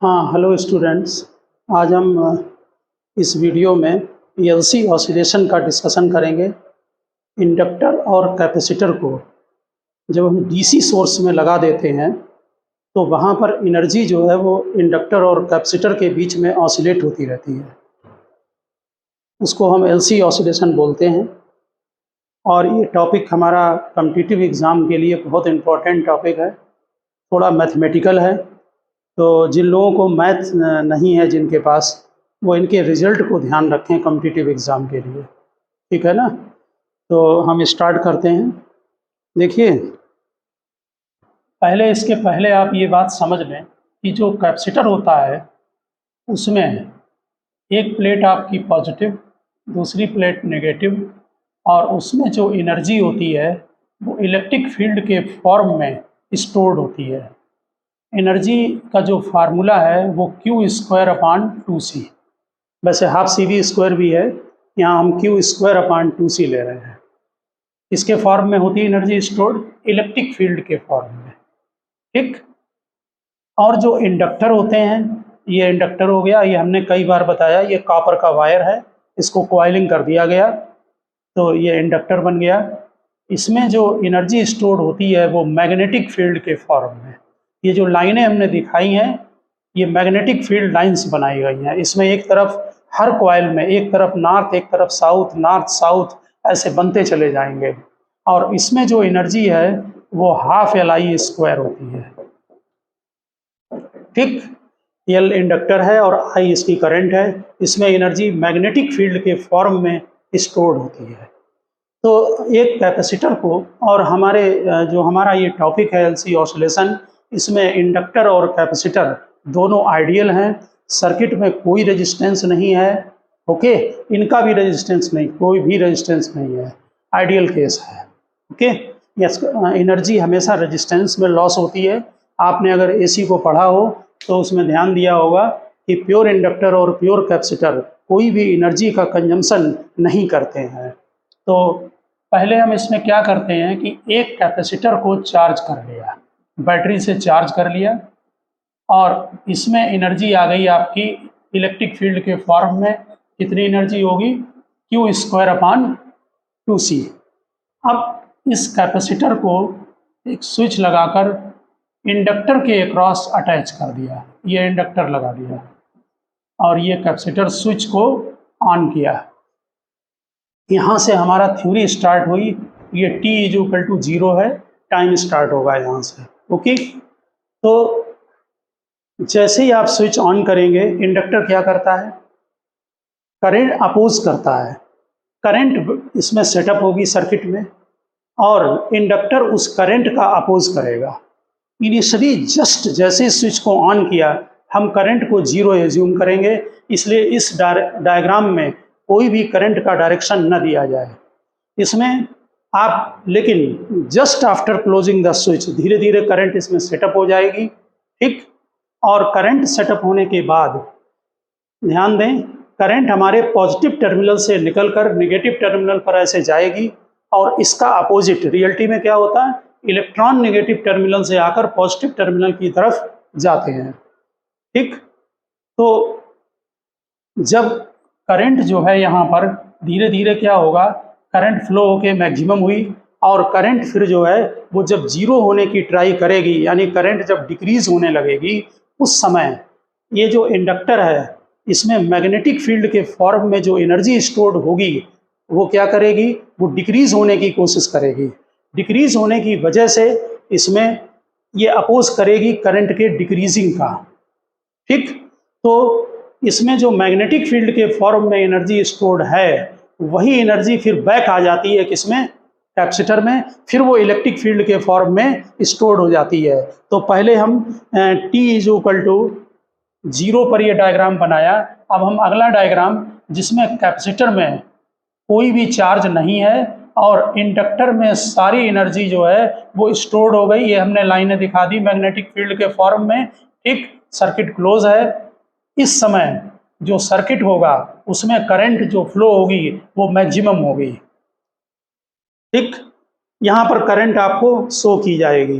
हाँ, hello students. आज हम इस वीडियो में पीएलसी ऑसिलेशन का डिस्कशन करेंगे। इंडक्टर और कैपेसिटर को जब हम डीसी सोर्स में लगा देते हैं तो वहाँ पर एनर्जी जो है वो इंडक्टर और कैपेसिटर के बीच में ऑसिलेट होती रहती है। उसको हम एलसी ऑसिलेशन बोलते हैं। और ये टॉपिक हमारा कॉम्पिटिटिव एग्ज़ाम के लिए बहुत इम्पोर्टेंट टॉपिक है, थोड़ा मैथमेटिकल है। तो जिन लोगों को मैथ नहीं है जिनके पास, वो इनके रिजल्ट को ध्यान रखें कॉम्पिटिटिव एग्ज़ाम के लिए, ठीक है ना। तो हम स्टार्ट करते हैं। देखिए, इसके पहले आप ये बात समझ लें कि जो कैपेसिटर होता है उसमें एक प्लेट आपकी पॉजिटिव, दूसरी प्लेट नेगेटिव, और उसमें जो एनर्जी होती है वो इलेक्ट्रिक फील्ड के फॉर्म में स्टोर्ड होती है। एनर्जी का जो फार्मूला है वो Q²/2C, वैसे हाफ CV² भी है, यहाँ हम Q²/2C ले रहे हैं। इसके फॉर्म में होती है एनर्जी स्टोर्ड इलेक्ट्रिक फील्ड के फॉर्म में, ठीक। और जो इंडक्टर होते हैं, ये इंडक्टर हो गया, ये हमने कई बार बताया, ये कॉपर का वायर है, इसको कॉइलिंग कर दिया गया तो ये इंडक्टर बन गया। इसमें जो एनर्जी स्टोर्ड होती है वो मैग्नेटिक फील्ड के फॉर्म में। ये जो लाइनें हमने दिखाई हैं ये मैग्नेटिक फील्ड लाइंस बनाई गई हैं। इसमें एक तरफ हर कॉइल में एक तरफ नॉर्थ, एक तरफ साउथ, नॉर्थ साउथ ऐसे बनते चले जाएंगे। और इसमें जो एनर्जी है वो ½ Li² होती है, ठीक। L इंडक्टर है और I इसकी करंट है। इसमें एनर्जी मैग्नेटिक फील्ड के फॉर्म में स्टोर्ड होती है। तो एक कैपेसिटर को, और जो हमारा ये टॉपिक है एलसी ऑसिलेशन, इसमें इंडक्टर और कैपेसिटर दोनों आइडियल हैं। सर्किट में कोई रेजिस्टेंस नहीं है, ओके, इनका भी रेजिस्टेंस नहीं, कोई भी रेजिस्टेंस नहीं है, आइडियल केस है, ओके। यस, एनर्जी हमेशा रेजिस्टेंस में लॉस होती है। आपने अगर एसी को पढ़ा हो तो उसमें ध्यान दिया होगा कि प्योर इंडक्टर और प्योर कैपेसिटर कोई भी एनर्जी का कंजम्पशन नहीं करते हैं। तो पहले हम इसमें क्या करते हैं कि एक कैपेसिटर को चार्ज कर लिया, बैटरी से चार्ज कर लिया, और इसमें एनर्जी आ गई आपकी इलेक्ट्रिक फील्ड के फॉर्म में। कितनी एनर्जी होगी? Q²/2C। अब इस कैपेसिटर को एक स्विच लगाकर इंडक्टर के अक्रॉस अटैच कर दिया, ये इंडक्टर लगा दिया, और ये कैपेसिटर स्विच को ऑन किया। यहाँ से हमारा थ्योरी स्टार्ट हुई। ये T=0 है, टाइम स्टार्ट होगा यहाँ से, ओके। तो जैसे ही आप स्विच ऑन करेंगे, इंडक्टर क्या करता है? करंट अपोज करता है। करंट इसमें सेटअप होगी सर्किट में, और इंडक्टर उस करंट का अपोज करेगा। इनिशियली जस्ट जैसे स्विच को ऑन किया, हम करंट को 0 एज्यूम करेंगे, इसलिए इस डायग्राम में कोई भी करंट का डायरेक्शन न दिया जाए इसमें। आप लेकिन just after closing the switch धीरे धीरे करंट इसमें सेटअप हो जाएगी, ठीक। और करंट सेटअप होने के बाद ध्यान दें, करंट हमारे पॉजिटिव टर्मिनल से निकलकर नेगेटिव टर्मिनल पर ऐसे जाएगी, और इसका अपोजिट रियलिटी में क्या होता है? इलेक्ट्रॉन नेगेटिव टर्मिनल से आकर पॉजिटिव टर्मिनल की तरफ जाते हैं, ठीक। तो जब करंट जो है यहाँ पर धीरे धीरे क्या होगा, करंट फ्लो होके मैक्सिमम हुई, और करंट फिर जो है वो जब 0 होने की ट्राई करेगी, यानी करंट जब डिक्रीज होने लगेगी, उस समय ये जो इंडक्टर है इसमें मैग्नेटिक फील्ड के फॉर्म में जो एनर्जी स्टोर्ड होगी वो क्या करेगी? वो डिक्रीज होने की कोशिश करेगी। डिक्रीज होने की वजह से इसमें ये अपोज करेगी करंट के डिक्रीजिंग का, ठीक। तो इसमें जो मैग्नेटिक फील्ड के फॉर्म में एनर्जी स्टोर्ड है वही एनर्जी फिर बैक आ जाती है किसमें? कैपेसिटर में। फिर वो इलेक्ट्रिक फील्ड के फॉर्म में स्टोर्ड हो जाती है। तो पहले हम T=0 पर ये डायग्राम बनाया। अब हम अगला डायग्राम, जिसमें कैपेसिटर में कोई भी चार्ज नहीं है और इंडक्टर में सारी एनर्जी जो है वो स्टोर्ड हो गई, ये हमने लाइनें दिखा दी मैग्नेटिक फील्ड के फॉर्म में, ठीक। सर्किट क्लोज है। इस समय जो सर्किट होगा उसमें करंट जो फ्लो होगी वो मैक्सिमम होगी, ठीक। यहाँ पर करंट आपको शो की जाएगी।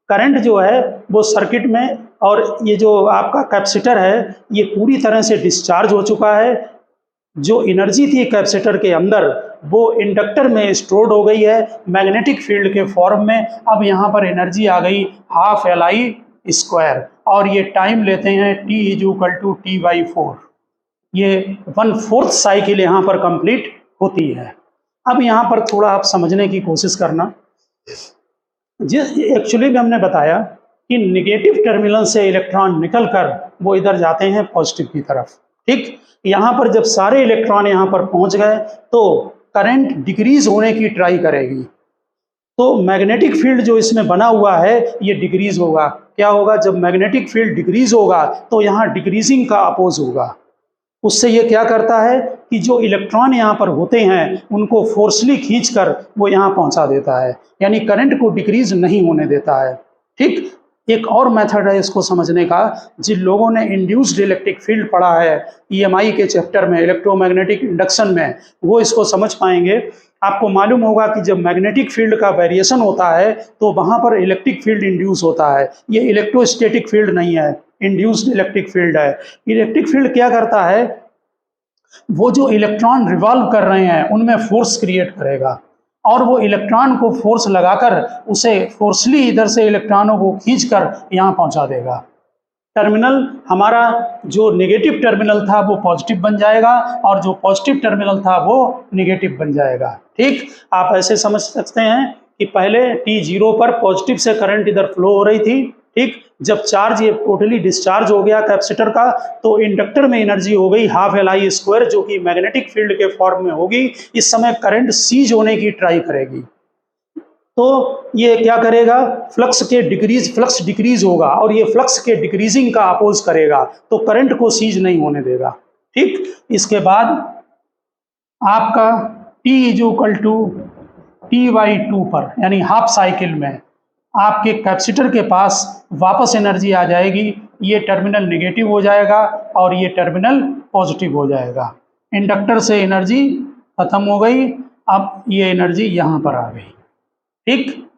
करंट जो है वो सर्किट में और ये जो आपका कैपेसिटर है ये पूरी तरह से डिस्चार्ज हो चुका है। जो एनर्जी थी कैपेसिटर के अंदर वो इंडक्टर में स्टोर्ड हो गई है मैग्नेटिक फील्ड के फॉर्म में। अब यहाँ पर एनर्जी आ गई हाफ Li², और ये टाइम लेते हैं t = T/4। ये 1/4 साइकिल यहाँ पर कंप्लीट होती है। अब यहाँ पर थोड़ा आप समझने की कोशिश करना। जिस एक्चुअली में हमने बताया कि निगेटिव टर्मिनल से इलेक्ट्रॉन निकलकर वो इधर जाते हैं पॉजिटिव की तरफ, ठीक। यहाँ पर जब सारे इलेक्ट्रॉन यहाँ पर पहुँच गए तो करंट डिक्रीज होने की ट्राई करेगी, तो मैग्नेटिक फील्ड जो इसमें बना हुआ है ये डिक्रीज होगा। क्या होगा? जब मैग्नेटिक फील्ड डिक्रीज होगा तो यहाँ डिक्रीजिंग का अपोज होगा। उससे ये क्या करता है कि जो इलेक्ट्रॉन यहाँ पर होते हैं उनको फोर्सली खींचकर वो यहाँ पहुँचा देता है, यानी करंट को डिक्रीज नहीं होने देता है, ठीक। एक और मेथड है इसको समझने का। जिन लोगों ने इंड्यूस्ड इलेक्ट्रिक फील्ड पढ़ा है EMI के चैप्टर में, इलेक्ट्रोमैग्नेटिक इंडक्शन में, वो इसको समझ पाएंगे। आपको मालूम होगा कि जब मैग्नेटिक फील्ड का वेरिएशन होता है तो वहाँ पर इलेक्ट्रिक फील्ड इंड्यूस होता है। ये इलेक्ट्रोस्टैटिक फील्ड नहीं है, इंड्यूस्ड इलेक्ट्रिक फील्ड है। इलेक्ट्रिक फील्ड क्या करता है? वो जो इलेक्ट्रॉन रिवॉल्व कर रहे हैं उनमें फोर्स क्रिएट करेगा, और वो इलेक्ट्रॉन को फोर्स लगाकर उसे फोर्सली इधर से इलेक्ट्रॉनों को खींचकर यहाँ पहुँचा देगा। टर्मिनल हमारा जो नेगेटिव टर्मिनल था वो पॉजिटिव बन जाएगा, और जो पॉजिटिव टर्मिनल था वो नेगेटिव बन जाएगा, ठीक। आप ऐसे समझ सकते हैं कि पहले T0 पर पॉजिटिव से करंट इधर फ्लो हो रही थी, ठीक। जब चार्ज ये टोटली डिस्चार्ज हो गया कैपेसिटर का तो इंडक्टर में एनर्जी हो गई हाफ Li², जो कि मैग्नेटिक फील्ड के फॉर्म में होगी। इस समय करंट सीज होने की ट्राई करेगी, तो ये क्या करेगा? फ्लक्स डिक्रीज होगा, और ये फ्लक्स के डिक्रीजिंग का अपोज करेगा, तो करंट को सीज नहीं होने देगा, ठीक। इसके बाद आपका T = T/2 पर, यानी हाफ साइकिल में आपके कैपेसिटर के पास वापस एनर्जी आ जाएगी। ये टर्मिनल नेगेटिव हो जाएगा और ये टर्मिनल पॉजिटिव हो जाएगा। इंडक्टर से एनर्जी खत्म हो गई, अब ये एनर्जी यहाँ पर आ गई, ठीक।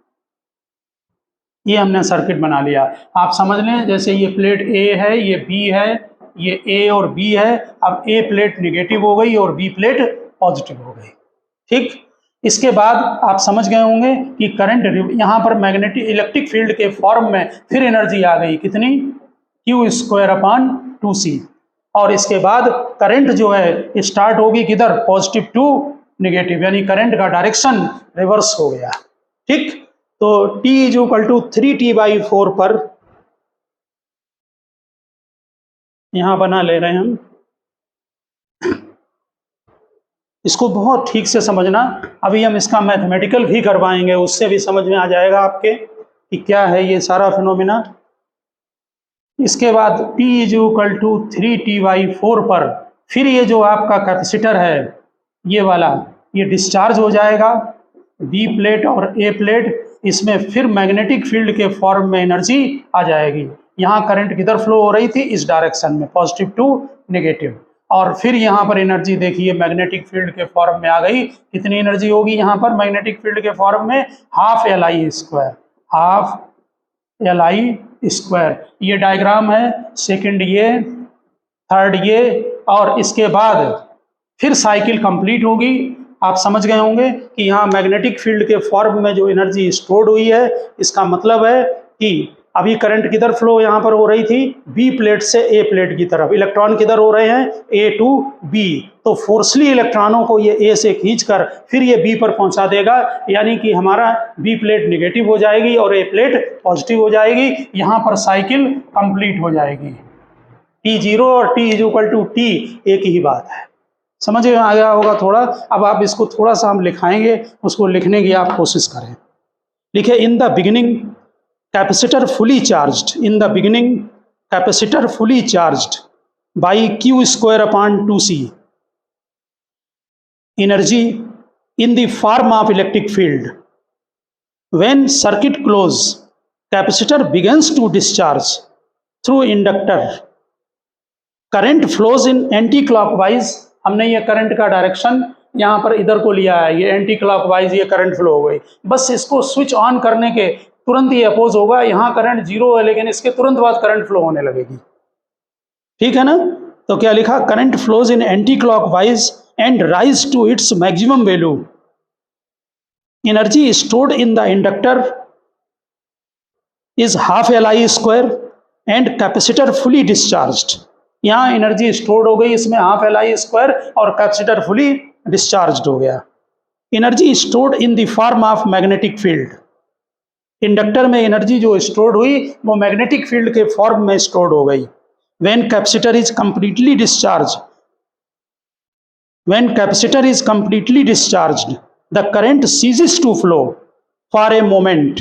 ये हमने सर्किट बना लिया। आप समझ लें जैसे ये प्लेट A है, ये B है, ये A और B है। अब A प्लेट नेगेटिव हो गई और B प्लेट पॉजिटिव हो गई, ठीक। इसके बाद आप समझ गए होंगे कि करंट यहाँ पर मैग्नेटिक इलेक्ट्रिक फील्ड के फॉर्म में फिर एनर्जी आ गई, कितनी? Q²/2C। और इसके बाद करंट जो है स्टार्ट होगी किधर? पॉजिटिव टू नेगेटिव, यानी करंट का डायरेक्शन रिवर्स हो गया, ठीक। तो T = 3T/4 पर यहाँ बना ले रहे हैं हम। इसको बहुत ठीक से समझना। अभी हम इसका मैथमेटिकल भी करवाएंगे, उससे भी समझ में आ जाएगा आपके कि क्या है ये सारा फिनोमिना। इसके बाद T = 3T/4 पर फिर ये जो आपका कैपेसिटर है ये वाला, ये डिस्चार्ज हो जाएगा। B प्लेट और A प्लेट, इसमें फिर मैग्नेटिक फील्ड के फॉर्म में एनर्जी आ जाएगी। यहाँ करंट किधर फ्लो हो रही थी? इस डायरेक्शन में, पॉजिटिव टू नेगेटिव। और फिर यहाँ पर एनर्जी देखिए मैग्नेटिक फील्ड के फॉर्म में आ गई। कितनी एनर्जी होगी यहाँ पर मैग्नेटिक फील्ड के फॉर्म में? Half Li²। ये डायग्राम है, सेकंड ये, थर्ड ये, और इसके बाद फिर साइकिल कंप्लीट होगी। आप समझ गए होंगे कि यहाँ मैग्नेटिक फील्ड के फॉर्म में जो एनर्जी स्टोर्ड हुई है, इसका मतलब है कि अभी करंट किधर फ्लो यहाँ पर हो रही थी? B प्लेट से A प्लेट की तरफ। इलेक्ट्रॉन किधर हो रहे हैं? A to B। तो फोर्सली इलेक्ट्रॉनों को ये A से खींचकर फिर ये B पर पहुंचा देगा, यानी कि हमारा B प्लेट नेगेटिव हो जाएगी और A प्लेट पॉजिटिव हो जाएगी। यहाँ पर साइकिल कंप्लीट हो जाएगी। T0 और T = T एक ही बात है। समझ में आ गया होगा थोड़ा। अब आप इसको थोड़ा सा हम लिखाएंगे, उसको लिखने की आप कोशिश करें। लिखे, in the beginning capacitor fully charged by Q²/2C, energy in the form of electric field. When circuit close, capacitor begins to discharge through inductor. Current flows in anti-clockwise. हमने ये करंट का डायरेक्शन यहाँ पर इधर को लिया है, ये एंटी क्लॉकवाइज ये करंट फ्लो हो गई। बस इसको स्विच ऑन करने के तुरंत ये अपोज होगा, यहाँ करंट जीरो है लेकिन इसके तुरंत बाद करंट फ्लो होने लगेगी, ठीक है ना। तो क्या लिखा, current flows in anticlockwise and rise to its maximum value, energy stored in the inductor is half LI square and capacitor fully discharged. यहाँ एनर्जी स्टोर्ड हो गई, इसमें हाफ LI स्क्वायर और कैपेसिटर फुली डिस्चार्ज्ड हो गया। Energy stored in the form of magnetic field, inductor में energy जो stored हुई वो मैग्नेटिक फील्ड के फॉर्म में स्टोर्ड हो गई। When capacitor is completely discharge, when capacitor is completely discharged the current ceases to flow for a moment.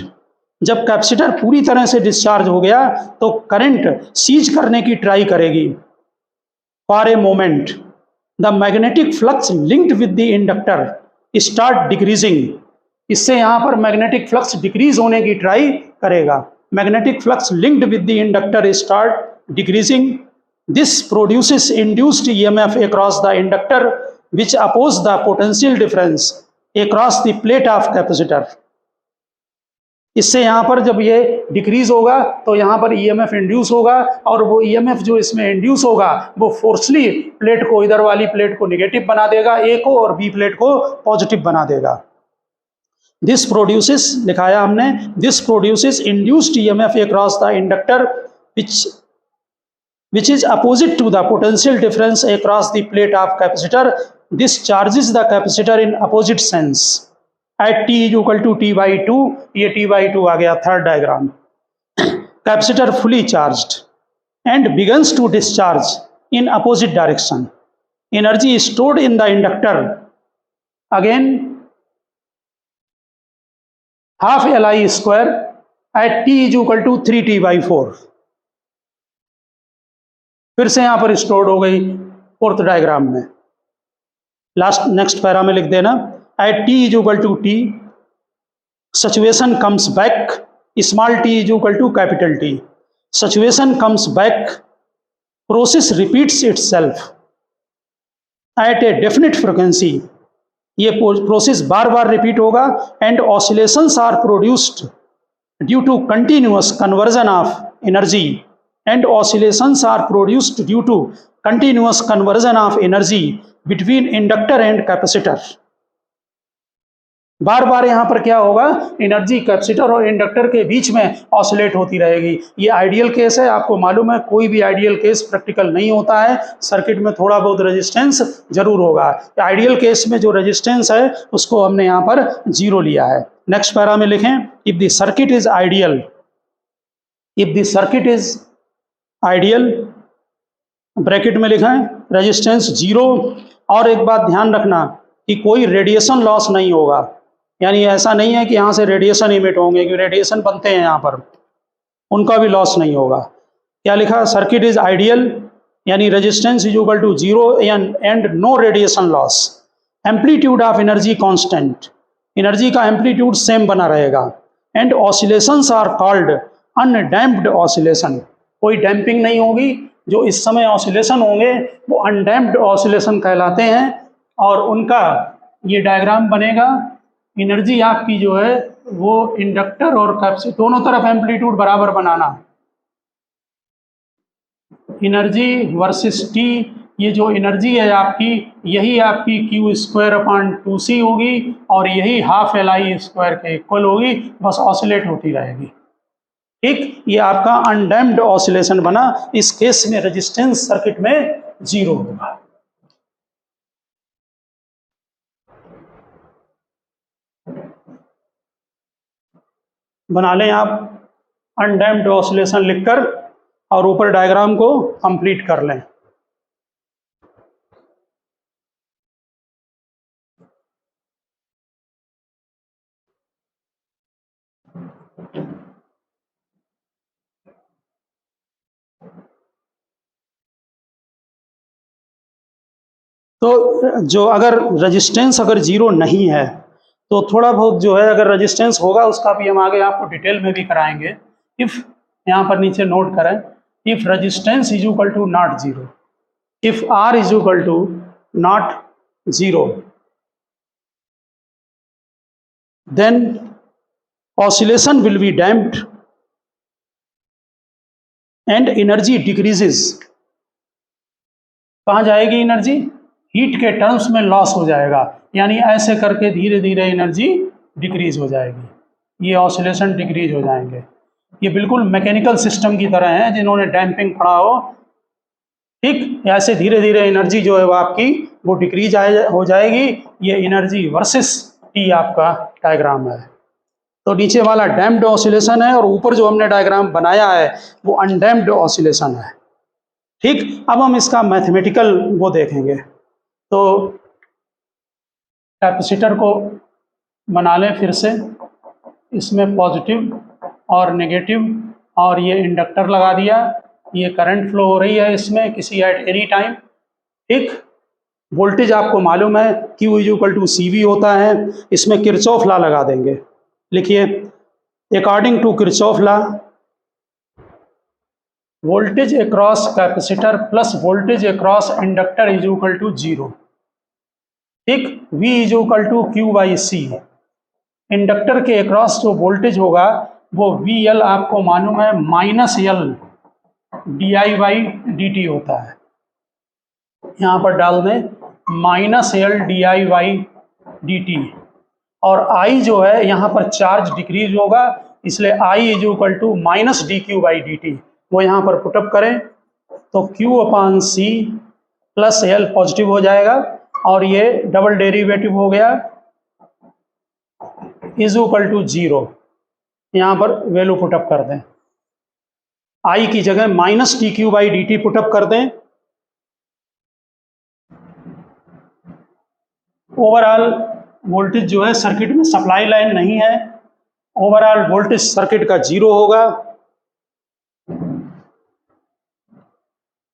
जब capacitor पूरी तरह से डिस्चार्ज हो गया तो करंट सीज करने की ट्राई करेगी for a moment. The magnetic flux linked with the inductor start decreasing, इससे यहाँ पर मैग्नेटिक फ्लक्स डिक्रीज होने की ट्राई करेगा। Magnetic flux linked with the inductor start decreasing, this produces induced EMF across the inductor which oppose the potential difference across the plate of capacitor. इससे यहाँ पर जब ये डिक्रीज होगा तो यहाँ पर EMF इंड्यूस होगा और वो EMF जो इसमें इंड्यूस होगा वो फोर्सली प्लेट को, इधर वाली प्लेट को नेगेटिव बना देगा A को, और B प्लेट को पॉजिटिव बना देगा। दिस प्रोड्यूसेस, लिखाया हमने, this produces induced EMF across the inductor which is opposite to the potential difference across the plate of capacitor. This charges the capacitor in opposite sense at t is equal to t/2, ये t/2 आ गया third diagram. Capacitor fully charged and begins to discharge in opposite direction. Energy stored in the inductor again half LI square at t is equal to 3t/4, फिर से यहां पर stored हो गई fourth diagram में। Last next para में लिख देना, at t is equal to t situation comes back, small t is equal to capital T, situation comes back, process repeats itself at a definite frequency, ये process बार बार repeat होगा। And oscillations are produced due to continuous conversion of energy, and oscillations are produced due to continuous conversion of energy between inductor and capacitor। बार बार यहाँ पर क्या होगा, energy capacitor और inductor के बीच में ऑसिलेट होती रहेगी। ये आइडियल केस है, आपको मालूम है कोई भी आइडियल केस प्रैक्टिकल नहीं होता है, सर्किट में थोड़ा बहुत रेजिस्टेंस जरूर होगा। आइडियल केस में जो रेजिस्टेंस है उसको हमने यहाँ पर जीरो लिया है। नेक्स्ट पैरा में लिखें, if the circuit is ideal, if the circuit is ideal, bracket में लिखा है रेजिस्टेंस जीरो। और एक बात ध्यान रखना कि कोई रेडिएशन लॉस नहीं होगा, यानी ऐसा नहीं है कि यहाँ से रेडिएशन इमिट होंगे, कि रेडिएशन बनते हैं यहाँ पर, उनका भी लॉस नहीं होगा। क्या लिखा, सर्किट इज आइडियल यानी resistance is equal to zero and no radiation loss, amplitude of energy constant, energy का एम्पलीट्यूड सेम बना रहेगा। And oscillations are called undamped oscillation, कोई डैम्पिंग नहीं होगी, जो इस समय ऑसिलेशन होंगे वो अनडैम्प्ड ऑसिलेशन कहलाते हैं। और उनका ये डायग्राम बनेगा, एनर्जी आपकी जो है वो इंडक्टर और कैपेसिटर दोनों तरफ एम्पलीट्यूड बराबर बनाना, एनर्जी वर्सेस टी, ये जो एनर्जी है आपकी यही आपकी Q²/2C होगी और यही हाफ LI स्क्वायर के इक्वल होगी, बस ऑसिलेट होती रहेगी। ठीक, ये आपका अनडैम्प्ड ऑसिलेशन बना। इस केस में रेजिस्टेंस सर्किट में जीरो होगा। बना लें आप अनडैम्प्ड ऑसिलेशन लिखकर और ऊपर डायग्राम को कंप्लीट कर लें। तो जो अगर रेजिस्टेंस अगर जीरो नहीं है तो थोड़ा बहुत जो है अगर रेजिस्टेंस होगा उसका भी हम आगे आपको डिटेल में भी कराएंगे। इफ़ यहाँ पर नीचे नोट करें, if resistance is equal to not zero, if R is equal to not zero, then oscillation will be damped and energy decreases. कहाँ जाएगी एनर्जी? हीट के टर्म्स में लॉस हो जाएगा, यानी ऐसे करके धीरे धीरे एनर्जी डिक्रीज हो जाएगी, ये ऑसिलेशन डिक्रीज हो जाएंगे। ये बिल्कुल मैकेनिकल सिस्टम की तरह है, जिन्होंने डैम्पिंग पढ़ा हो, ठीक, ऐसे धीरे धीरे एनर्जी जो है वो आपकी वो डिक्रीज हो जाएगी। ये एनर्जी वर्सेस टी आपका डायग्राम है। तो नीचे वाला डैम्प्ड ऑसिलेशन है और ऊपर जो हमने डायग्राम बनाया है वो अनडैम्प्ड ऑसिलेशन है। ठीक, अब हम इसका मैथमेटिकल वो देखेंगे। तो कैपेसिटर को बना लें फिर से, इसमें पॉजिटिव और नेगेटिव, और ये इंडक्टर लगा दिया, ये करंट फ्लो हो रही है इसमें किसी एट एनी टाइम। ठीक, वोल्टेज आपको मालूम है Q = CV होता है। इसमें किरचॉफ लॉ लगा देंगे। लिखिए, according to Kirchhoff law, voltage across capacitor plus voltage across inductor = 0। ठीक, V = Q/C। इंडक्टर के अक्रॉस जो वोल्टेज होगा वो VL आपको मालूम है -L di/dt होता है। यहाँ पर डाल दें -L di/dt, और I जो है यहाँ पर चार्ज डिक्रीज होगा, इसलिए I = -dq/dt। वो यहाँ पर पुटअप करें तो Q/C प्लस L पॉजिटिव हो जाएगा, और ये डबल डेरिवेटिव हो गया = 0। यहाँ पर वैल्यू पुटअप कर दें, I की जगह -dq/dt पुटअप कर दें। ओवरऑल वोल्टेज जो है सर्किट में सप्लाई लाइन नहीं है, ओवरऑल वोल्टेज सर्किट का 0 होगा।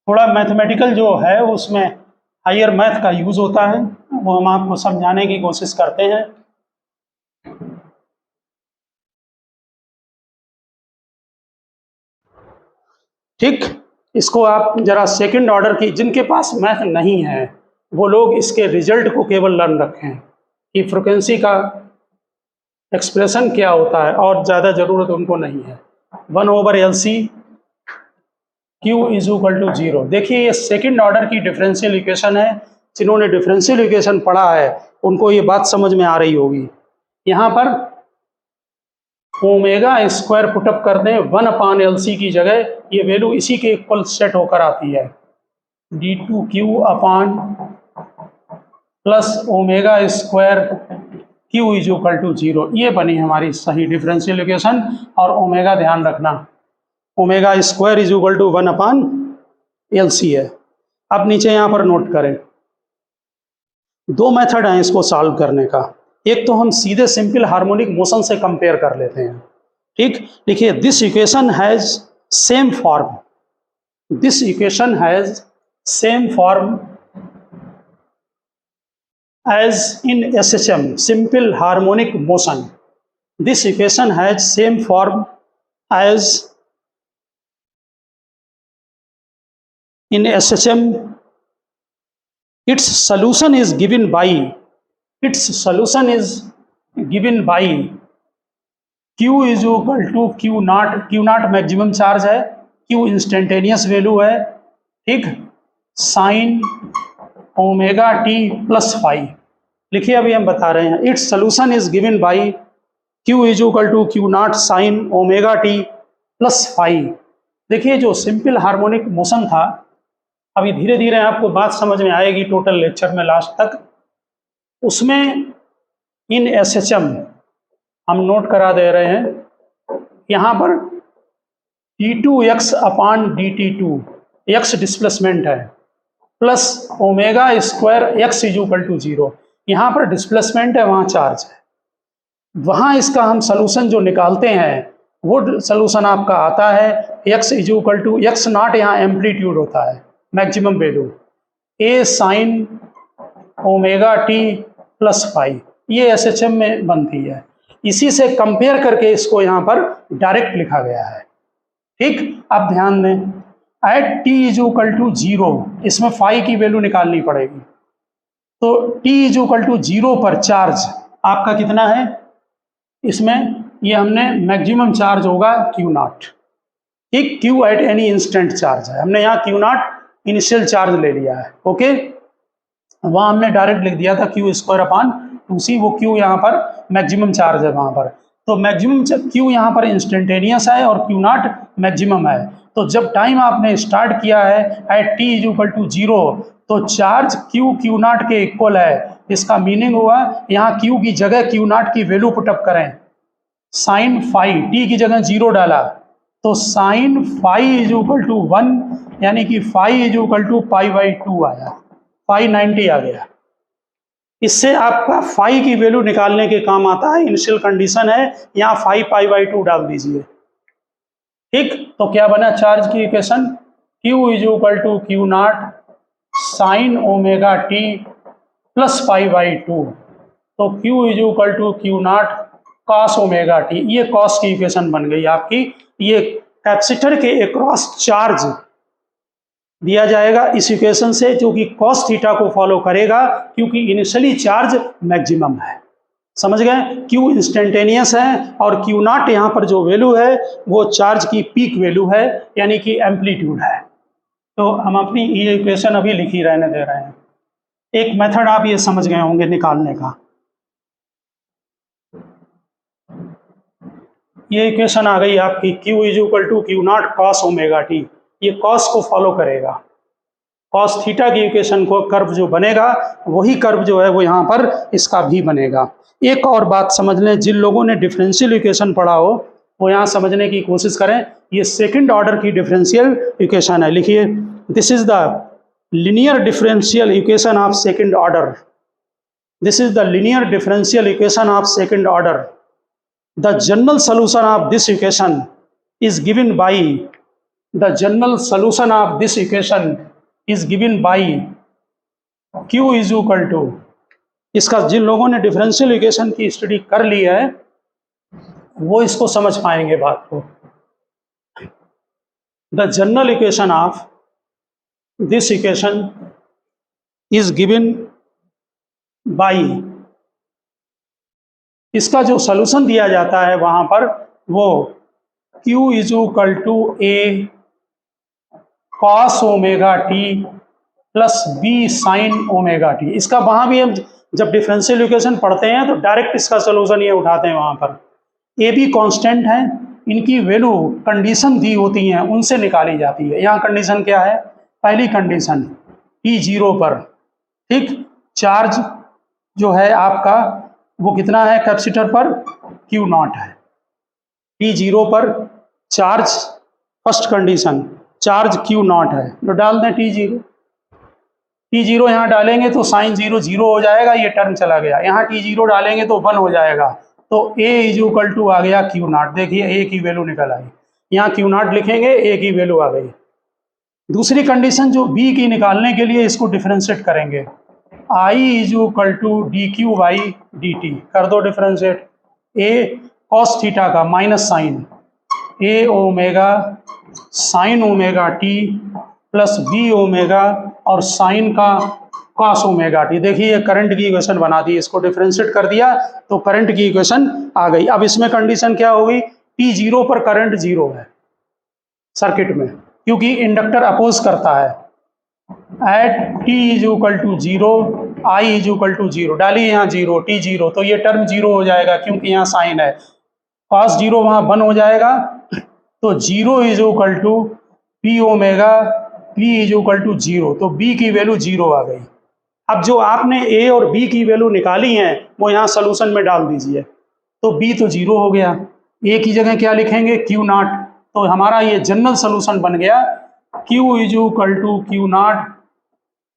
थोड़ा मैथमेटिकल जो है उसमें हायर मैथ का यूज होता है, वो हम आपको समझाने की कोशिश करते हैं। ठीक, इसको आप जरा सेकंड ऑर्डर की, जिनके पास मैथ नहीं है वो लोग इसके रिजल्ट को केवल लर्न रखें कि फ्रिक्वेंसी का एक्सप्रेशन क्या होता है, और ज़्यादा ज़रूरत उनको नहीं है। 1/LC Q = 0। देखिए, ये सेकंड ऑर्डर की डिफरेंशियल इक्वेशन है। जिन्होंने डिफरेंशियल इक्वेशन पढ़ा है उनको ये बात समझ में आ रही होगी। यहाँ पर ω² पुटअप कर दें 1/LC की जगह, ये वैल्यू इसी के इक्वल सेट होकर आती है, d2Q प्लस ω² Q = 0। ये बनी हमारी सही डिफरेंशियल इक्वेशन। और ओमेगा ध्यान रखना, ω² = 1/LC है। अब नीचे यहाँ पर नोट करें, दो मेथड हैं इसको सॉल्व करने का। एक तो हम सीधे सिंपल हार्मोनिक मोशन से कंपेयर कर लेते हैं। ठीक, देखिए, this equation has same form, this equation has same form as in SHM, simple harmonic motion. This equation has same form as in SHM. Its solution is given by Q = Q0 maximum charge है, Q instantaneous value है। ठीक, sign ω/t + φ। लिखिए, अभी हम बता रहे हैं, its solution is given by Q = Q0 sine ω/t + φ। देखिए, जो सिंपल हार्मोनिक मोशन था, अभी धीरे धीरे आपको बात समझ में आएगी टोटल लेक्चर में लास्ट तक। उसमें इन SHM हम नोट करा दे रहे हैं, यहाँ पर d2x/dt2 x डिस्प्लेसमेंट है, प्लस ω² x = 0। यहाँ पर डिस्प्लेसमेंट है, वहाँ चार्ज है। वहाँ इसका हम सलूशन जो निकालते हैं वो सलूशन आपका आता है x = x0, यहाँ एम्पलीट्यूड होता है maximum value, a sign ω/t + φ। ये SHM में बनती है। इसी से कंपेयर करके इसको यहाँ पर डायरेक्ट लिखा गया है। ठीक, अब ध्यान दें, एट t = 0 इसमें φ की वैल्यू निकालनी पड़ेगी। तो t = 0 पर चार्ज आपका कितना है, इसमें ये हमने मैक्सिमम चार्ज होगा Q नॉट, ठीक, Q at any instant charge है, हमने यहाँ Q नॉट इनिशियल चार्ज ले लिया है, ओके। वहाँ हमने डायरेक्ट लिख दिया था Q स्क्वायर अपॉन 2C, वो Q यहाँ पर मैक्सिमम चार्ज है वहाँ पर। तो मैक्सिमम Q यहाँ पर इंस्टेंटेनियस है और Q नॉट मैक्सिमम है। तो जब टाइम आपने स्टार्ट किया है at t is equal to 0, तो चार्ज Q नॉट के इक्वल है। इसका मीनिंग हुआ यहाँ Q की जगह Q नॉट की वैल्यू पुटअप करें, साइन फाई, t की जगह 0 डाला तो sine phi is equal to 1, यानी कि फाई इज इक्वल टू π/2 आया, फाई 90 आ गया। इससे आपका फाई की वैल्यू निकालने के काम आता है, इनिशियल कंडीशन है, यहाँ फाई π/2 डाल दीजिए, ठीक। तो क्या बना चार्ज की equation, Q is equal to Q naught sine omega t plus π/2, तो Q is equal to Q not cos omega t, ये कॉस की इक्वेशन बन गई आपकी। ये कैपेसिटर के अक्रॉस चार्ज दिया जाएगा इस इक्वेशन से, जो कि कॉस थीटा को फॉलो करेगा, क्योंकि इनिशियली चार्ज मैक्सिमम है, समझ गए। Q इंस्टेंटेनियस है और Q नॉट यहाँ पर जो वैल्यू है वो चार्ज की पीक वैल्यू है, यानी कि एम्पलीट्यूड है। तो हम अपनी ये इक्वेशन अभी लिख ही रहने दे रहे हैं। एक मेथड आप ये समझ गए होंगे निकालने का। ये इक्वेशन आ गई आपकी Q is equal to Q not cos omega t, ये कॉस को फॉलो करेगा, कॉस थीटा की इक्वेशन को कर्व जो बनेगा वही कर्व जो है वो यहाँ पर इसका भी बनेगा। एक और बात समझ लें, जिन लोगों ने डिफरेंशियल इक्वेशन पढ़ा हो वो यहाँ समझने की कोशिश करें। ये सेकंड ऑर्डर की डिफरेंशियल इक्वेशन है, लिखिए, this is the linear differential equation of second order, this is the linear differential equation of second order. The general solution of this equation is given by, the general solution of this equation is given by Q is equal to, इसका जिन लोगों ने differential equation की study कर ली है वो इसको समझ पाएंगे बात को। The general equation of this equation is given by, इसका जो सॉल्यूशन दिया जाता है वहां पर वो Q is equal to A cos omega t plus B sine omega t. इसका वहां भी हम जब डिफरेंशियल इक्वेशन पढ़ते हैं तो डायरेक्ट इसका सॉल्यूशन ये उठाते हैं। वहां पर A B कांस्टेंट है, इनकी वैल्यू कंडीशन दी होती हैं उनसे निकाली जाती है। यहाँ कंडीशन क्या है, पहली कंडीशन T0 पर, ठीक, चार्ज जो है आपका वो कितना है कैपेसिटर पर, Q नॉट है। T0 पर charge, first condition charge Q not है, तो डाल दें T0 यहाँ डालेंगे तो साइन 0 0 हो जाएगा, ये टर्म चला गया। यहाँ T0 डालेंगे तो 1 हो जाएगा, तो A इज इक्वल टू आ गया Q नॉट। देखिए A की वैल्यू निकल आई, यहाँ Q नॉट लिखेंगे, A की वैल्यू आ गई। दूसरी कंडीशन जो B की निकालने के लिए इसको डिफरेंशिएट करेंगे, I is equal to dq by dt, कर दो डिफरेंशिएट। A कॉस थीटा का minus sine A omega sine omega t plus B omega और साइन का कॉस ओमेगा टी। देखिए ये करंट की इक्वेशन बना दी, इसको डिफरेंशिएट कर दिया तो करंट की इक्वेशन आ गई। अब इसमें कंडीशन क्या होगी, T0 पर करंट 0 है सर्किट में, क्योंकि इंडक्टर अपोज करता है। At t is equal to 0, I is equal to 0, डालिए यहाँ 0, T0, तो ये टर्म 0 हो जाएगा क्योंकि यहाँ साइन है, cos 0 वहाँ 1 हो जाएगा, तो 0 is equal to P omega P is equal to 0, तो B की वैल्यू 0 आ गई। अब जो आपने A और B की वैल्यू निकाली है वो यहाँ सोल्यूशन में डाल दीजिए, तो B तो 0 हो गया, A की जगह क्या लिखेंगे Q नॉट, तो हमारा ये जनरल सोल्यूशन बन गया Q is equal to Q not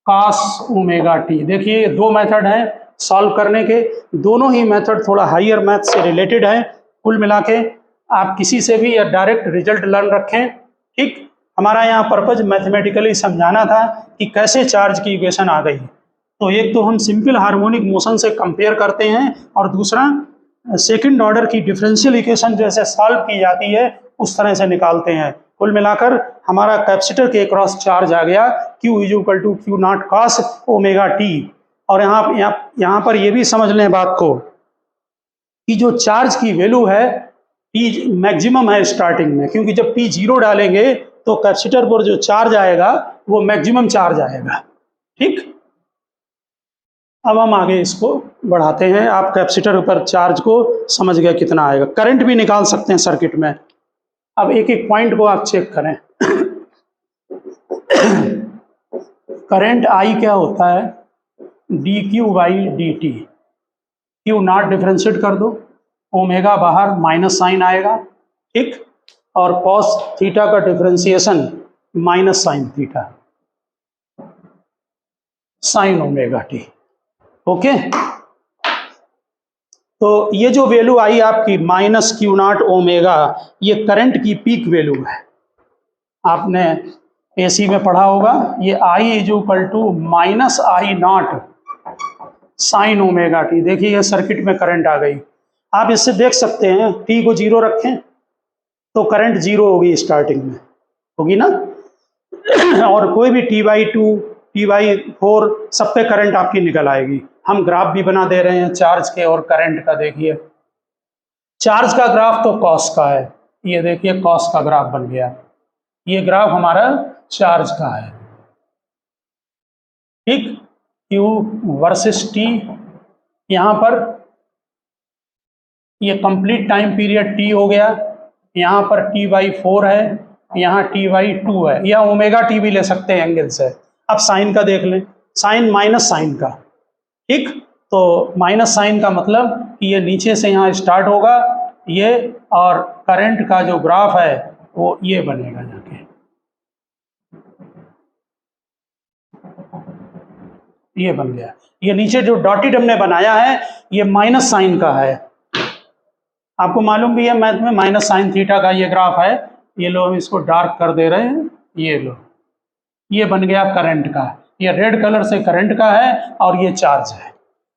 cos omega t. देखिए दो मेथड हैं सॉल्व करने के, दोनों ही मेथड थोड़ा हायर मैथ से रिलेटेड है। कुल मिला के आप किसी से भी या डायरेक्ट रिजल्ट लर्न रखें, ठीक। हमारा यहाँ पर्पज मैथमेटिकली समझाना था कि कैसे चार्ज की इक्वेशन आ गई। तो एक तो हम सिंपल हार्मोनिक मोशन से कंपेयर करते हैं और दूसरा सेकंड ऑर्डर की डिफरेंशियल इक्वेशन जैसे सॉल्व की जाती है उस तरह से निकालते हैं। कुल मिलाकर हमारा कैपेसिटर के क्रॉस चार्ज आ गया Q is equal to Q not cos omega t. और यहाँ पर ये भी समझ लें बात को कि जो चार्ज की वैल्यू है T मैक्सिमम है स्टार्टिंग में, क्योंकि जब T 0 डालेंगे तो कैपेसिटर पर जो चार्ज आएगा वो मैक्सिमम चार्ज आएगा। ठीक, अब हम आगे इसको बढ़ाते हैं। आप कैपेसिटर पर चार्ज को समझ गए कितना आएगा। करंट भी निकाल सकते हैं सर्किट में। अब एक एक पॉइंट को आप चेक करें। करंट I क्या होता है, dQ/dt। क्यू नॉट डिफ्रेंशिएट कर दो, ओमेगा बाहर माइनस साइन आएगा। ठीक, और कॉस थीटा का differentiation minus sine theta, sine omega t. Okay, तो ये जो वैल्यू आई आपकी माइनस क्यू नॉट ओमेगा, ये करंट की पीक वैल्यू है। आपने एसी में पढ़ा होगा, ये I equal to minus I nought sine omega t. देखिए ये सर्किट में करंट आ गई। आप इससे देख सकते हैं, टी को 0 रखें तो करंट 0 होगी, स्टार्टिंग में होगी ना। और कोई भी T/2 T/4 सब पे करंट आपकी निकल आएगी। हम ग्राफ भी बना दे रहे हैं चार्ज के और करंट का। देखिए चार्ज का ग्राफ तो कॉस का है, ये देखिए कॉस का ग्राफ बन गया। ये ग्राफ हमारा चार्ज का है। ठीक, Q वर्सेस T, यहाँ पर ये कंप्लीट टाइम पीरियड T हो गया, यहाँ पर T/4 है, यहाँ T/2 है, या ओमेगा टी भी ले सकते हैं एंगल से। अब साइन का देख लें, साइन माइनस साइन का। ठीक, तो माइनस साइन का मतलब कि ये नीचे से यहाँ स्टार्ट होगा ये, और करंट का जो ग्राफ है वो ये बनेगा जाके, ये बन गया। ये नीचे जो डॉटेड हमने बनाया है ये माइनस साइन का है। आपको मालूम भी है मैथ में माइनस साइन थीटा का ये ग्राफ है। ये लो हम इसको डार्क कर दे रहे हैं, ये लो, ये बन गया करंट का। ये रेड कलर से करंट का है और ये चार्ज है।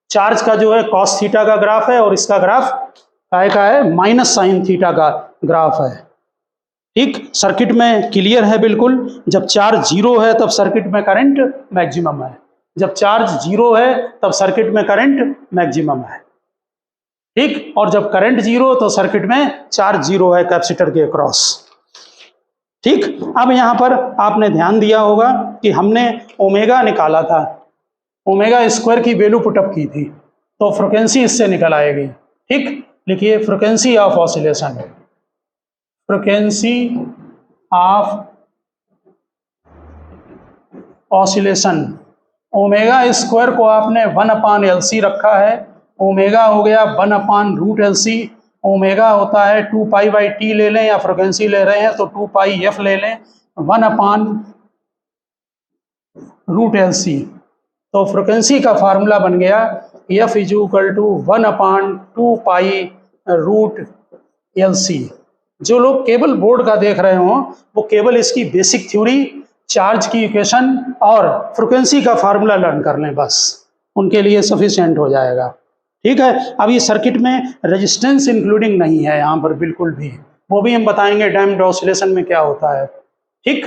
चार्ज का जो है कॉस थीटा का ग्राफ है और इसका ग्राफ काय का है, माइनस साइन थीटा का ग्राफ है। ठीक, सर्किट में क्लियर है बिल्कुल। जब चार्ज 0 है तब सर्किट में करंट मैक्सिमम है, जब चार्ज 0 है तब सर्किट में करंट मैक्सिमम है। ठीक, और जब करंट 0 तो सर्किट में चार्ज 0 है कैपेसिटर के अक्रॉस। ठीक, अब यहाँ पर आपने ध्यान दिया होगा कि हमने ओमेगा निकाला था, ओमेगा स्क्वायर की वैल्यू पुटअप की थी, तो फ्रीक्वेंसी इससे निकल आएगी। ठीक, लिखिए frequency of oscillation, frequency of oscillation. Omega square को आपने 1/LC रखा है, ओमेगा हो गया 1/√LC। ओमेगा होता है 2π/T ले लें, या फ्रीक्वेंसी ले रहे हैं तो 2πf ले लें, 1/√LC। तो फ्रीक्वेंसी का फार्मूला बन गया F इक्वल टू 1/2π√LC। जो लोग केबल बोर्ड का देख रहे हों वो केवल इसकी बेसिक थ्योरी, चार्ज की इक्वेशन और फ्रीक्वेंसी का फार्मूला लर्न कर लें, बस उनके लिए सफिशिएंट हो जाएगा। ठीक है, अब ये सर्किट में रेजिस्टेंस इंक्लूडिंग नहीं है यहाँ पर बिल्कुल भी, वो भी हम बताएंगे डैम्प्ड ऑसिलेशन में क्या होता है। ठीक,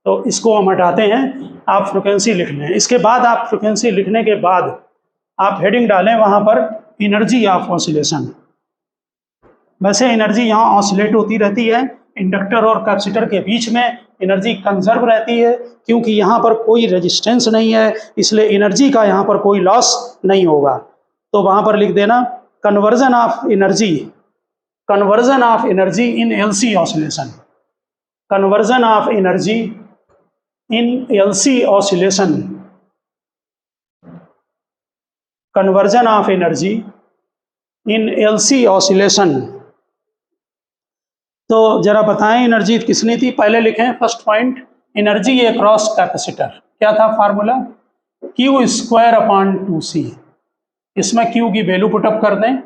तो इसको हम हटाते हैं, आप फ्रीक्वेंसी लिख लें। इसके बाद आप फ्रीक्वेंसी लिखने के बाद आप हेडिंग डालें वहाँ पर एनर्जी ऑफ ऑसिलेशन। वैसे एनर्जी यहाँ ऑसिलेट होती रहती है, इंडक्टर और कैपेसिटर के बीच में एनर्जी कंजर्व रहती है, क्योंकि यहाँ पर कोई रेजिस्टेंस नहीं है, इसलिए एनर्जी का यहाँ पर कोई लॉस नहीं होगा। तो वहाँ पर लिख देना conversion of energy, conversion of energy in LC oscillation, conversion of energy in LC oscillation, conversion of energy in LC oscillation. तो जरा बताएं एनर्जी किसने थी, पहले लिखें first point, energy across capacitor. क्या था फार्मूला, Q²/2C। इसमें Q की वैल्यू पुटअप कर दें,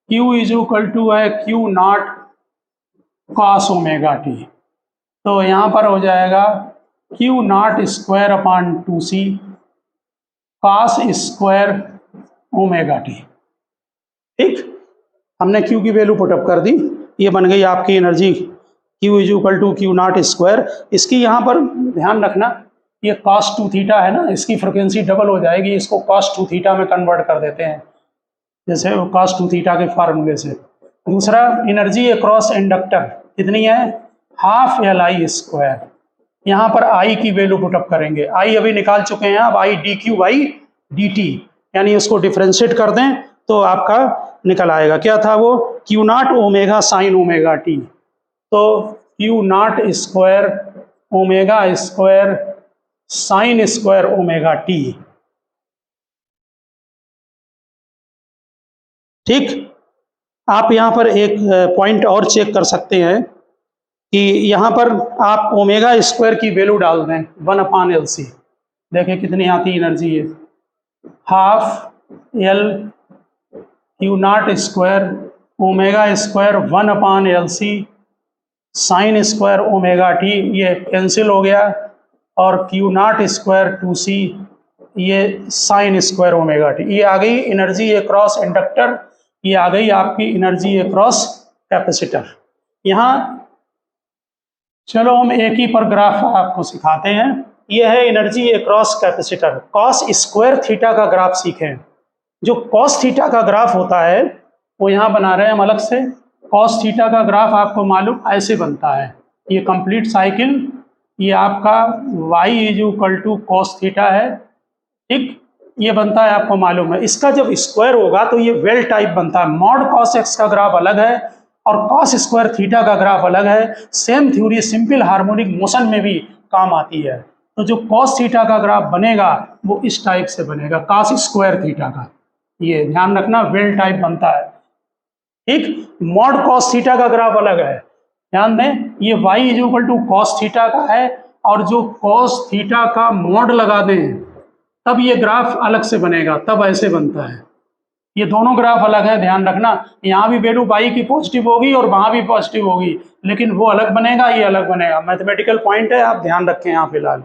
Q इक्वल टू है Q0 cos ωt। तो यहाँ पर हो जाएगा Q0²/2C cos ²ωt। ठीक, हमने Q की वैल्यू पुटअप कर दी, ये बन गई आपकी energy Q equal to Q0²। इसकी यहाँ पर ध्यान रखना, ये cos2θ है ना, इसकी फ्रिक्वेंसी डबल हो जाएगी, इसको cos2θ में कन्वर्ट कर देते हैं, जैसे cos2θ के फार्मूले से। दूसरा एनर्जी अक्रॉस इंडक्टर कितनी है, हाफ LI²। यहाँ पर I की वैल्यू पुटअप करेंगे, I अभी निकाल चुके हैं, अब I dQ/dt, यानी उसको डिफ्रेंशिएट कर दें तो आपका निकल आएगा। क्या था वो, Q0 omega sine omega T. तो Q0 square omega square sine square omega t. ठीक, आप यहाँ पर एक पॉइंट और चेक कर सकते हैं कि यहाँ पर आप ओमेगा स्क्वायर की वैल्यू डाल दें 1/LC, देखें कितनी आती एनर्जी है, half L Q0 square omega square 1/LC sine square omega t, ये कैंसिल हो गया, और Q0 स्क्वायर 2C ये साइन स्क्वायर ओमेगा टी, ये आ गई एनर्जी अक्रॉस इंडक्टर, ये आ गई आपकी एनर्जी अक्रॉस कैपेसिटर। यहाँ चलो हम एक ही पर ग्राफ आपको सिखाते हैं। ये है energy across capacitor. Cos square theta का ग्राफ सीखें। जो कॉस थीटा का ग्राफ होता है वो यहाँ बना रहे हैं हम अलग से। कॉस थीटा का ग्राफ आपको मालूम ऐसे बनता है, ये कंप्लीट साइकिल, ये आपका y = कॉस थीटा है, ठीक, ये बनता है आपको मालूम है। इसका जब स्क्वायर होगा तो ये वेल टाइप बनता है। मॉड कॉस एक्स का ग्राफ अलग है और कॉस स्क्वायर थीटा का ग्राफ अलग है। Same theory simple harmonic motion में भी काम आती है। तो जो कॉस थीटा का ग्राफ बनेगा वो इस टाइप से बनेगा, कॉस स्क्वायर थीटा का, ये ध्यान रखना, वेल टाइप बनता है। ठीक, मॉड कॉस थीटा का ग्राफ अलग है, ध्यान दें, ये y = कॉस थीटा का है, और जो कॉस थीटा का मॉड लगा दें तब ये ग्राफ अलग से बनेगा, तब ऐसे बनता है। ये दोनों ग्राफ अलग है, ध्यान रखना, यहाँ भी वैल्यू y की पॉजिटिव होगी और वहाँ भी पॉजिटिव होगी, लेकिन वो अलग बनेगा, ये अलग बनेगा। मैथमेटिकल पॉइंट है, आप ध्यान रखें यहाँ फिलहाल।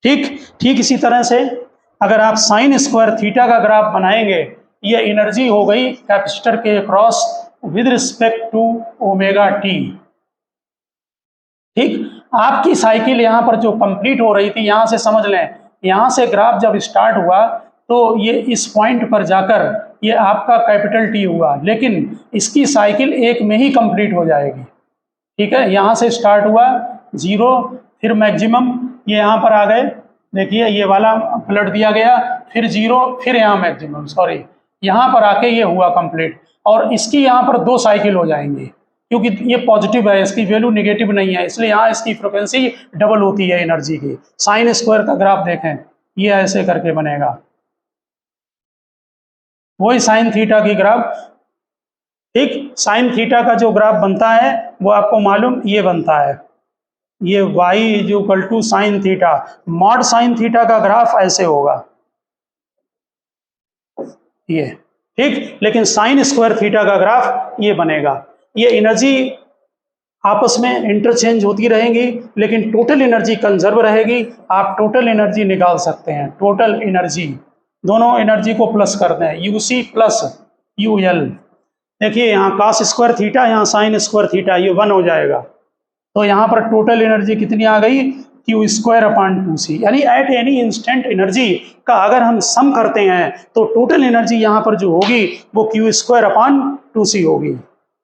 ठीक इसी तरह से अगर आप साइन स्क्वायर थीटा का ग्राफ बनाएंगे, ये एनर्जी हो गई कैपेसिटर के across with respect to omega t. ठीक, आपकी साइकिल यहाँ पर जो कंप्लीट हो रही थी, यहाँ से समझ लें, यहाँ से ग्राफ जब स्टार्ट हुआ तो ये इस पॉइंट पर जाकर ये आपका कैपिटल टी हुआ, लेकिन इसकी साइकिल एक में ही कंप्लीट हो जाएगी। ठीक है, यहाँ से स्टार्ट हुआ 0, फिर मैक्सिमम ये यहाँ पर आ गए, देखिए ये वाला पलट दिया गया, फिर 0, फिर यहाँ मैक्सिमम, सॉरी यहाँ पर आके ये हुआ कंप्लीट, और इसकी यहाँ पर 2 साइकिल हो जाएंगी, क्योंकि ये पॉजिटिव है, इसकी वैल्यू नेगेटिव नहीं है, इसलिए यहाँ इसकी फ्रिक्वेंसी डबल होती है एनर्जी की। साइन स्क्वायर का ग्राफ देखें, ये ऐसे करके बनेगा, वही साइन थीटा की ग्राफ। ठीक, साइन थीटा का जो ग्राफ बनता है वो आपको मालूम ये बनता है, ये y = sine theta, mod sine theta का ग्राफ ऐसे होगा ये। ठीक, लेकिन साइन स्क्वायर थीटा का ग्राफ ये बनेगा। ये एनर्जी आपस में इंटरचेंज होती रहेंगी, लेकिन टोटल एनर्जी कंजर्व रहेगी। आप टोटल एनर्जी निकाल सकते हैं, टोटल एनर्जी, दोनों एनर्जी को प्लस कर दें, UC + UL। देखिए यहाँ कॉस स्क्वायर थीटा, यहाँ साइन स्क्वायर थीटा, ये 1 हो जाएगा, तो यहाँ पर टोटल एनर्जी कितनी आ गई, Q²/2C, यानी एट एनी इंस्टेंट एनर्जी का अगर हम सम करते हैं तो टोटल एनर्जी यहाँ पर जो होगी वो Q²/2C होगी।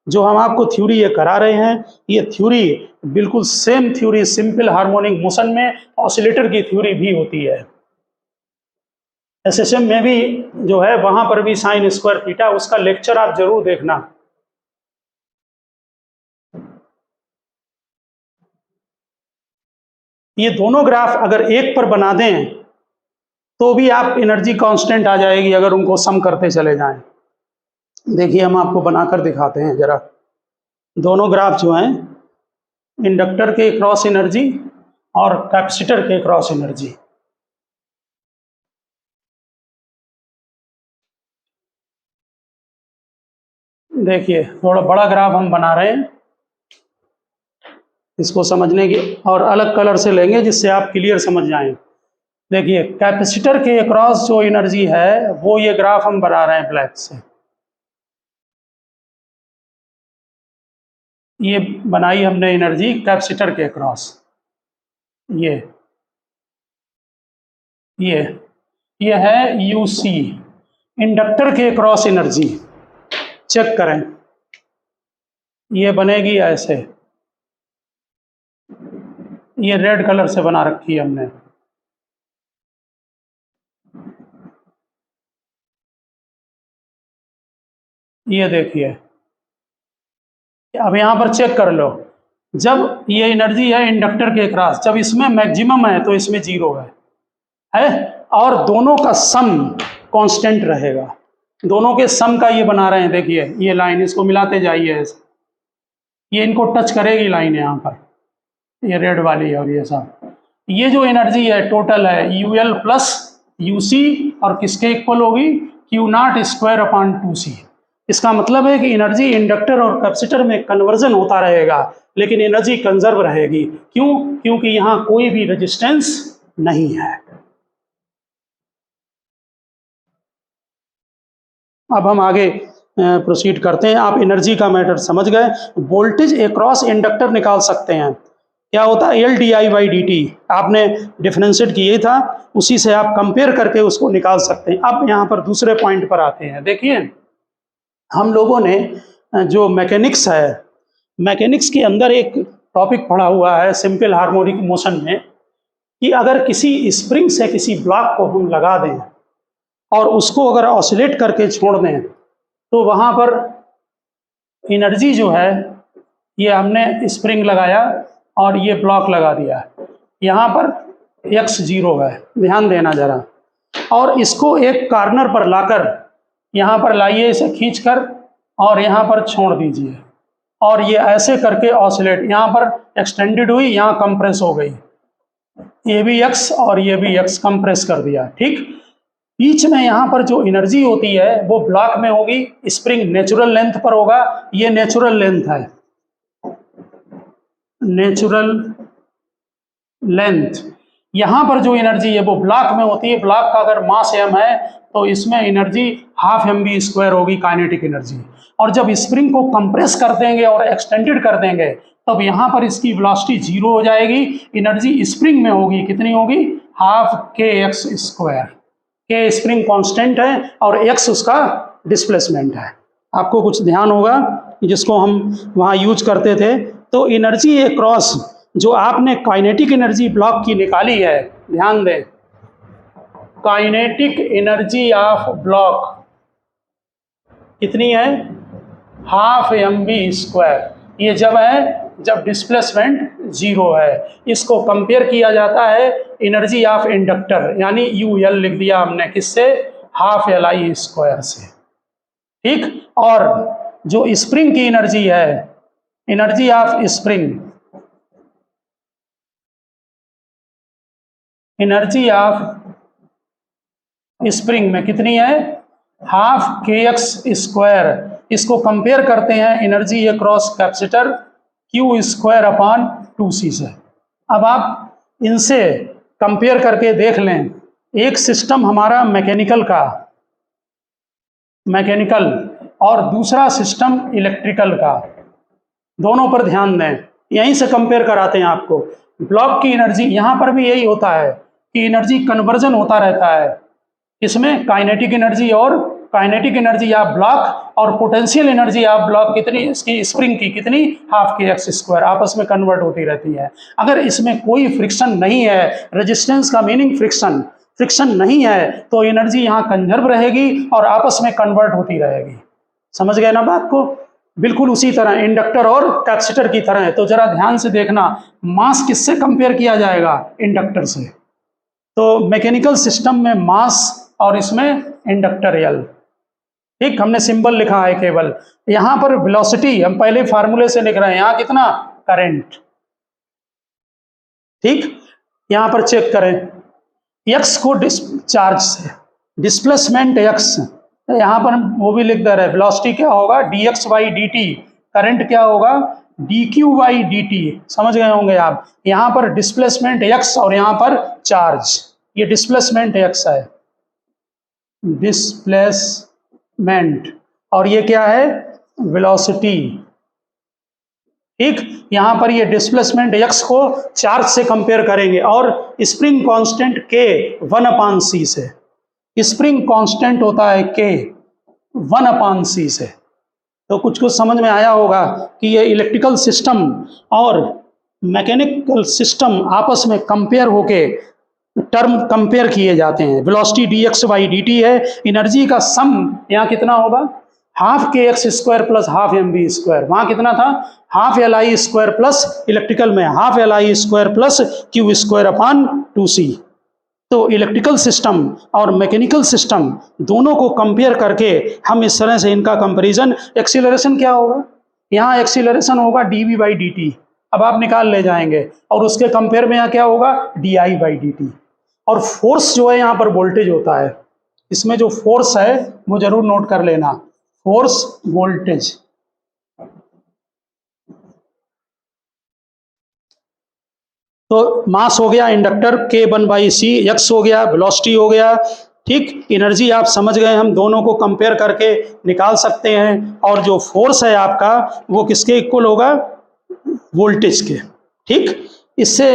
जो हम आपको थ्योरी ये करा रहे हैं, ये थ्योरी बिल्कुल same theory simple harmonic motion में ऑसिलेटर की थ्योरी भी होती है। SSM में भी जो है वहां पर भी साइन स्क्वायर थीटा, उसका लेक्चर आप जरूर देखना। ये दोनों ग्राफ अगर एक पर बना दें तो भी आप एनर्जी कांस्टेंट आ जाएगी अगर उनको सम करते चले जाएं। देखिए हम आपको बनाकर दिखाते हैं जरा, दोनों ग्राफ जो हैं इंडक्टर के क्रॉस एनर्जी और कैपेसिटर के क्रॉस एनर्जी। देखिए थोड़ा बड़ा ग्राफ हम बना रहे हैं, इसको समझने की और अलग कलर से लेंगे जिससे आप क्लियर समझ जाएं। देखिए कैपेसिटर के अक्रॉस जो एनर्जी है वो ये ग्राफ हम बना रहे हैं ब्लैक से, ये बनाई हमने एनर्जी कैपेसिटर के अक्रॉस, ये है UC इंडक्टर के अक्रॉस एनर्जी। चेक करें, ये बनेगी ऐसे, ये रेड कलर से बना रखी है हमने। ये देखिए, अब यहाँ पर चेक कर लो, जब ये एनर्जी है इंडक्टर के क्रॉस, जब इसमें मैक्सिमम है तो इसमें जीरो है, और दोनों का सम कांस्टेंट रहेगा। दोनों के सम का ये बना रहे हैं, देखिए ये लाइन, इसको मिलाते जाइए ऐसे, ये इनको टच करेगी लाइन यहाँ पर, ये रेड वाली और ये सब। ये जो एनर्जी है टोटल है यूएल प्लस यूसी, और किसके इक्वल होगी, Q not square upon 2c। इसका मतलब है कि एनर्जी इंडक्टर और कैपेसिटर में कन्वर्जन होता रहेगा, लेकिन एनर्जी कंजर्व रहेगी। क्यों? क्योंकि यहाँ कोई भी रेजिस्टेंस नहीं है। अब हम आगे प्रोसीड करते हैं। आप एनर्जी का मैटर समझ गए। वोल्टेज अक्रॉस इंडक्टर निकाल सकते हैं। क्या होता है, L D I by D T, आपने डिफरेंशिएट किए था, उसी से आप कंपेयर करके उसको निकाल सकते हैं। अब यहाँ पर दूसरे पॉइंट पर आते हैं। देखिए, हम लोगों ने जो मैकेनिक्स है, मैकेनिक्स के अंदर एक टॉपिक पढ़ा हुआ है सिंपल हार्मोनिक मोशन में, कि अगर किसी स्प्रिंग से किसी ब्लॉक को हम लगा दें और उसको अगर ऑसिलेट करके छोड़ दें, तो वहाँ पर एनर्जी जो है, ये हमने स्प्रिंग लगाया और ये ब्लॉक लगा दिया, यहाँ पर x जीरो है, ध्यान देना जरा, और इसको एक कॉर्नर पर लाकर यहाँ पर लाइए, इसे खींचकर और यहाँ पर छोड़ दीजिए, और ये ऐसे करके ऑसिलेट, यहाँ पर एक्सटेंडेड हुई, यहाँ कंप्रेस हो गई, ये भी x और ये भी x, कंप्रेस कर दिया। ठीक, बीच में यहाँ पर जो एनर्जी होती है वो ब्लॉक में होगी, स्प्रिंग नेचुरल लेंथ पर होगा, ये नेचुरल लेंथ है, नेचुरल लेंथ। यहाँ पर जो एनर्जी है वो ब्लॉक में होती है। ब्लॉक का अगर मास m है तो इसमें एनर्जी हाफ mv स्क्वायर होगी, काइनेटिक एनर्जी। और जब स्प्रिंग को कंप्रेस कर देंगे और एक्सटेंडेड कर देंगे, तब यहाँ पर इसकी वेलोसिटी जीरो हो जाएगी, एनर्जी स्प्रिंग में होगी, कितनी होगी, हाफ के एक्स स्क्वायर। के स्प्रिंग कांस्टेंट है और x उसका डिस्प्लेसमेंट है। आपको कुछ ध्यान होगा जिसको हम वहाँ यूज करते थे। तो एनर्जी ए क्रॉस जो आपने काइनेटिक एनर्जी ब्लॉक की निकाली है, ध्यान दें, काइनेटिक एनर्जी ऑफ ब्लॉक कितनी है, हाफ mv स्क्वायर। ये जब है जब डिस्प्लेसमेंट जीरो है। इसको कंपेयर किया जाता है एनर्जी ऑफ इंडक्टर, यानी यूएल लिख दिया हमने, किससे, हाफ LI स्क्वायर से। ठीक, और जो स्प्रिंग की एनर्जी है, energy of spring, energy of spring में कितनी है, हाफ के एक्स स्क्वायर। इसको कंपेयर करते हैं energy across capacitor Q square upon 2c से। अब आप इनसे कंपेयर करके देख लें, एक सिस्टम हमारा मैकेनिकल का, मैकेनिकल, और दूसरा सिस्टम इलेक्ट्रिकल का, दोनों पर ध्यान दें, यहीं से कंपेयर कराते हैं आपको। ब्लॉक की एनर्जी, यहाँ पर भी यही होता है कि एनर्जी कन्वर्जन होता रहता है, इसमें काइनेटिक एनर्जी और काइनेटिक एनर्जी ऑफ ब्लॉक और पोटेंशियल एनर्जी ऑफ ब्लॉक कितनी, इसकी स्प्रिंग की कितनी, हाफ के एक्स स्क्वायर, आपस में कन्वर्ट होती रहती है। अगर इसमें कोई फ्रिक्शन नहीं है, रेजिस्टेंस का मीनिंग फ्रिक्शन, फ्रिक्शन नहीं है, तो एनर्जी यहाँ कंजर्व रहेगी और आपस में कन्वर्ट होती रहेगी। समझ गए ना बात को? बिल्कुल उसी तरह इंडक्टर और कैपेसिटर की तरह है। तो जरा ध्यान से देखना, मास किससे कंपेयर किया जाएगा, इंडक्टर से। तो मैकेनिकल सिस्टम में मास और इसमें इंडक्टर एल। ठीक, हमने सिंबल लिखा है केवल। यहाँ पर वेलोसिटी हम पहले फार्मूले से लिख रहे हैं, यहाँ कितना, करंट। ठीक, यहाँ पर चेक करें, x को चार्ज से, डिस्प्लेसमेंट x, यहाँ पर वो भी लिख दे रहे हैं, वेलोसिटी क्या होगा, dx बाई dt, करंट क्या होगा, dq बाई dt। समझ गए होंगे आप। यहाँ पर डिस्प्लेसमेंट x और यहाँ पर चार्ज, ये डिस्प्लेसमेंट x है, डिस्प्लेसमेंट, और ये क्या है, वेलोसिटी। ठीक, यहाँ पर ये डिस्प्लेसमेंट x को चार्ज से कंपेयर करेंगे और स्प्रिंग कांस्टेंट k 1/c से। स्प्रिंग कांस्टेंट होता है k 1/c से। तो कुछ कुछ समझ में आया होगा कि ये इलेक्ट्रिकल सिस्टम और मैकेनिकल सिस्टम आपस में कंपेयर होके टर्म कंपेयर किए जाते हैं। वेलोसिटी dx बाई dt है, एनर्जी का सम यहाँ कितना होगा, half k x square plus half m B square, वहाँ कितना था, half L I square plus electrical में half L I square plus Q square upon 2c। तो इलेक्ट्रिकल सिस्टम और मैकेनिकल सिस्टम दोनों को कंपेयर करके हम इस तरह से इनका कंपैरिजन, एक्सीलरेशन क्या होगा, यहाँ एक्सीलरेशन होगा dv बाई dt, अब आप निकाल ले जाएंगे, और उसके कंपेयर में यहाँ क्या होगा di बाई dt। और फोर्स जो है यहाँ पर वोल्टेज होता है, इसमें जो फोर्स है वो जरूर नोट कर लेना, फोर्स वोल्टेज। तो मास हो गया इंडक्टर K1/C, x हो गया वेलोसिटी हो गया, ठीक। एनर्जी आप समझ गए, हम दोनों को कंपेयर करके निकाल सकते हैं, और जो फोर्स है आपका वो किसके इक्वल होगा, वोल्टेज के, ठीक। इससे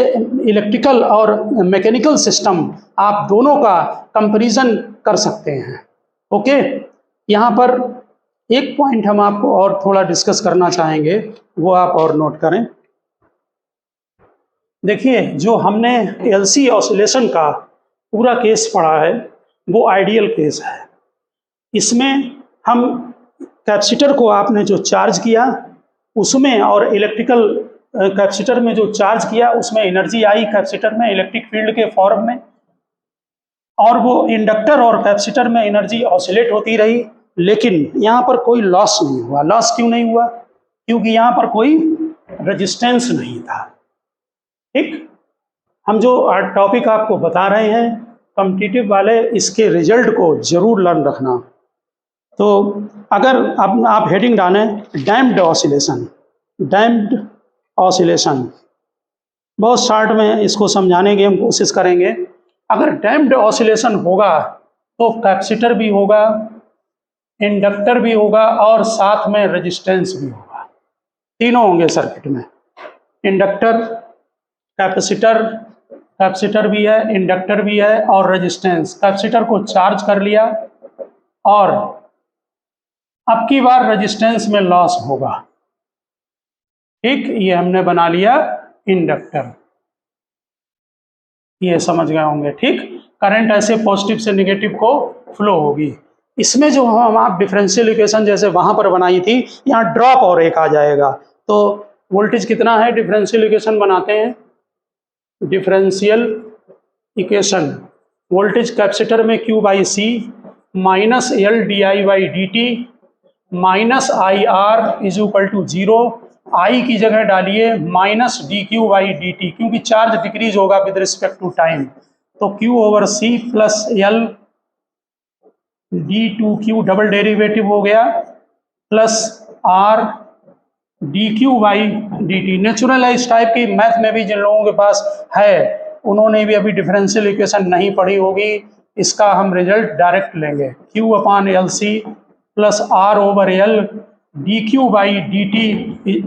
इलेक्ट्रिकल और मैकेनिकल सिस्टम आप दोनों का कंपैरिजन कर सकते हैं। ओके, यहाँ पर एक पॉइंट हम आपको और थोड़ा डिस्कस करना चाहेंगे, वो आप और नोट करें। देखिए, जो हमने एलसी ऑसिलेशन का पूरा केस पढ़ा है वो आइडियल केस है। इसमें हम कैपेसिटर को आपने जो चार्ज किया उसमें, और इलेक्ट्रिकल कैपेसिटर में जो चार्ज किया उसमें एनर्जी आई कैपेसिटर में इलेक्ट्रिक फील्ड के फॉर्म में, और वो इंडक्टर और कैपेसिटर में एनर्जी ऑसिलेट होती रही, लेकिन यहाँ पर कोई लॉस नहीं हुआ। लॉस क्यों नहीं हुआ, क्योंकि यहाँ पर कोई रेजिस्टेंस नहीं था, ठीक। हम जो टॉपिक आपको बता रहे हैं कॉम्पिटिटिव वाले, इसके रिजल्ट को जरूर लर्न रखना। तो अगर आप हेडिंग डालें डैम्प्ड ऑसिलेशन, डैम्प्ड ऑसिलेशन, बहुत शॉर्ट में इसको समझाने की हम कोशिश करेंगे। अगर डैम्प्ड ऑसिलेशन होगा तो कैपेसिटर भी होगा, इंडक्टर भी होगा, और साथ में रेजिस्टेंस भी होगा, तीनों होंगे सर्किट में। इंडक्टर, कैपेसिटर, कैपेसिटर भी है, इंडक्टर भी है, और रेजिस्टेंस। कैपेसिटर को चार्ज कर लिया और अब की बार रेजिस्टेंस में लॉस होगा, ठीक। ये हमने बना लिया इंडक्टर, ये समझ गए होंगे, ठीक। करंट ऐसे पॉजिटिव से नेगेटिव को फ्लो होगी। इसमें जो हम आप डिफरेंशियल इक्वेशन जैसे वहां पर बनाई थी, यहाँ ड्रॉप और एक आ जाएगा। तो वोल्टेज कितना है, डिफरेंशियल इक्वेशन बनाते हैं, डिफरेंशियल इक्वेशन, वोल्टेज कैपेसिटर में Q/C minus L di/dt minus IR is equal to 0, I की जगह डालिए माइनस dQ/dt, क्योंकि चार्ज डिक्रीज होगा विद रिस्पेक्ट टू टाइम। तो Q/C plus L d2Q double derivative हो गया, प्लस R dQ/dt। नेचुरल है, इस टाइप की मैथ में भी जिन लोगों के पास है उन्होंने भी अभी डिफरेंशियल इक्वेशन नहीं पढ़ी होगी, इसका हम रिजल्ट डायरेक्ट लेंगे। Q/LC plus R/L dQ/dt।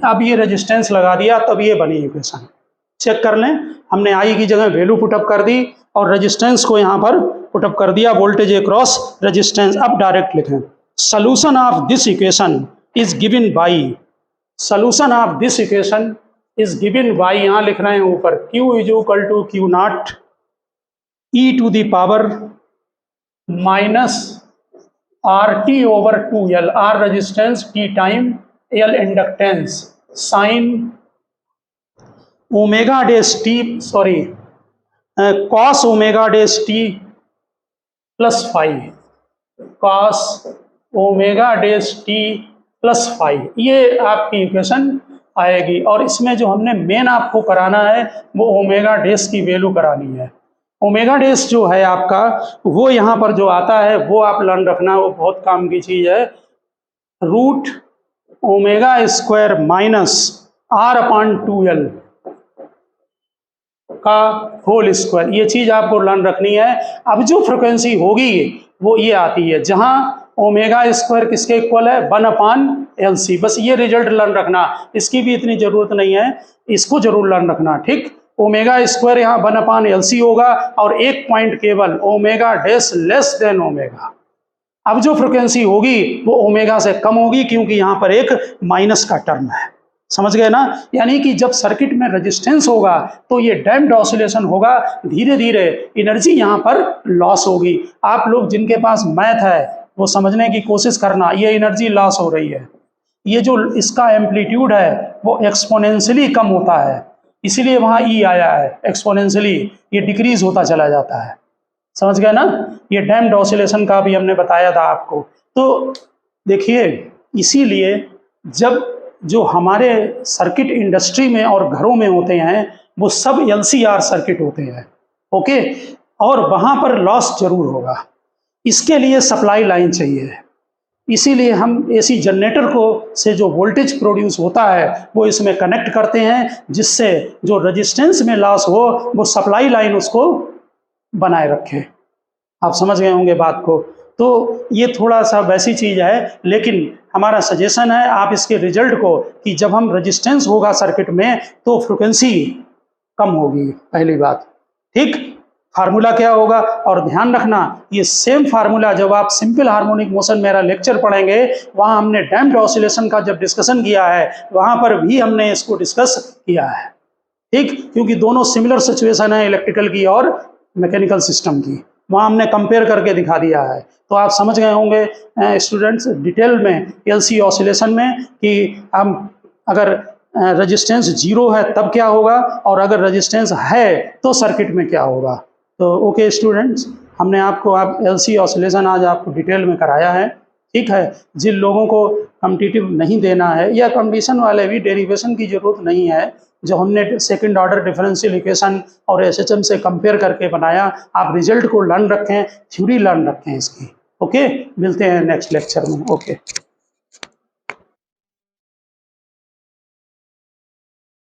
अब ये रेजिस्टेंस लगा दिया तब ये बनी इक्वेशन, चेक कर लें। हमने आई की जगह वैल्यू पुटअप कर दी और रेजिस्टेंस को यहाँ पर पुटअप कर दिया, वोल्टेज अक्रॉस रेजिस्टेंस। अब डायरेक्ट लिखें, solution of this equation is given by, solution of this equation is given by, यहाँ लिख रहे हैं ऊपर, Q is equal to Q0 e to the power minus RT/2L, R resistance, T time, L inductance, sine omega dash t, sorry cos omega dash t plus 5, cos omega dash t plus 5, ये आपकी equation आएगी। और इसमें जो हमने main आपको कराना है वो ओमेगा डेस की वैल्यू करानी है। ओमेगा डेस जो है आपका, वो यहाँ पर जो आता है वो आप लर्न रखना, वो बहुत काम की चीज़ है। Root omega square minus R/2L का होल स्क्वायर, ये चीज़ आपको लर्न रखनी है। अब जो फ्रिक्वेंसी होगी वो ये आती है, जहाँ ओमेगा स्क्वायर किसके इक्वल है, 1/LC। बस ये रिजल्ट लर्न रखना, इसकी भी इतनी ज़रूरत नहीं है, इसको जरूर लर्न रखना, ठीक। ओमेगा स्क्वायर यहाँ 1/LC होगा, और एक पॉइंट केवल ओमेगा डेस लेस देन ओमेगा। अब जो फ्रिक्वेंसी होगी वो ओमेगा से कम होगी, क्योंकि यहाँ पर एक माइनस का टर्म है। समझ गए ना? यानी कि जब सर्किट में रेजिस्टेंस होगा तो ये डैम्प्ड ऑसिलेशन होगा, धीरे धीरे एनर्जी यहाँ पर लॉस होगी। आप लोग जिनके पास मैथ है वो समझने की कोशिश करना, ये एनर्जी लॉस हो रही है, ये जो इसका एम्पलीट्यूड है वो एक्सपोनेंशियली कम होता है, इसीलिए वहाँ ई आया है, एक्सपोनेंशियली ये डिक्रीज होता चला जाता है। समझ गए ना? ये डैम्प्ड ऑसिलेशन का भी हमने बताया था आपको। तो देखिए, इसीलिए जब जो हमारे सर्किट इंडस्ट्री में और घरों में होते हैं वो सब LCR सर्किट होते हैं, ओके, और वहाँ पर लॉस जरूर होगा। इसके लिए सप्लाई लाइन चाहिए, इसीलिए हम AC जनरेटर को से जो वोल्टेज प्रोड्यूस होता है वो इसमें कनेक्ट करते हैं, जिससे जो रेजिस्टेंस में लॉस हो वो सप्लाई लाइन उसको बनाए रखे। आप समझ गए होंगे बात को। तो ये थोड़ा सा वैसी चीज़ है, लेकिन हमारा सजेशन है आप इसके रिजल्ट को कि जब हम रेजिस्टेंस होगा सर्किट में तो फ्रिक्वेंसी कम होगी, पहली बात। ठीक, फार्मूला क्या होगा, और ध्यान रखना ये सेम फार्मूला जब आप सिंपल हार्मोनिक मोशन मेरा लेक्चर पढ़ेंगे, वहाँ हमने डैम्प्ड ऑसिलेशन का जब डिस्कशन किया है वहाँ पर भी हमने इसको डिस्कस किया है। ठीक, क्योंकि दोनों सिमिलर सिचुएशन है, इलेक्ट्रिकल की और मैकेनिकल सिस्टम की, वहाँ हमने कंपेयर करके दिखा दिया है। तो आप समझ गए होंगे स्टूडेंट्स डिटेल में LC ऑसिलेशन में कि हम अगर रेजिस्टेंस 0 है तब क्या होगा, और अगर रेजिस्टेंस है तो सर्किट में क्या होगा। तो ओके स्टूडेंट्स, हमने आपको LC ऑसिलेशन आज आपको डिटेल में कराया है। ठीक है, जिन लोगों को कॉम्पिटिटिव नहीं देना है या कंडीशन वाले भी डेरिवेशन की जरूरत नहीं है, जो हमने सेकंड ऑर्डर डिफरेंशियल इक्वेशन और SHM से कंपेयर करके बनाया, आप रिजल्ट को लर्न रखें, थ्योरी लर्न रखें इसकी। ओके, मिलते हैं नेक्स्ट लेक्चर में। ओके।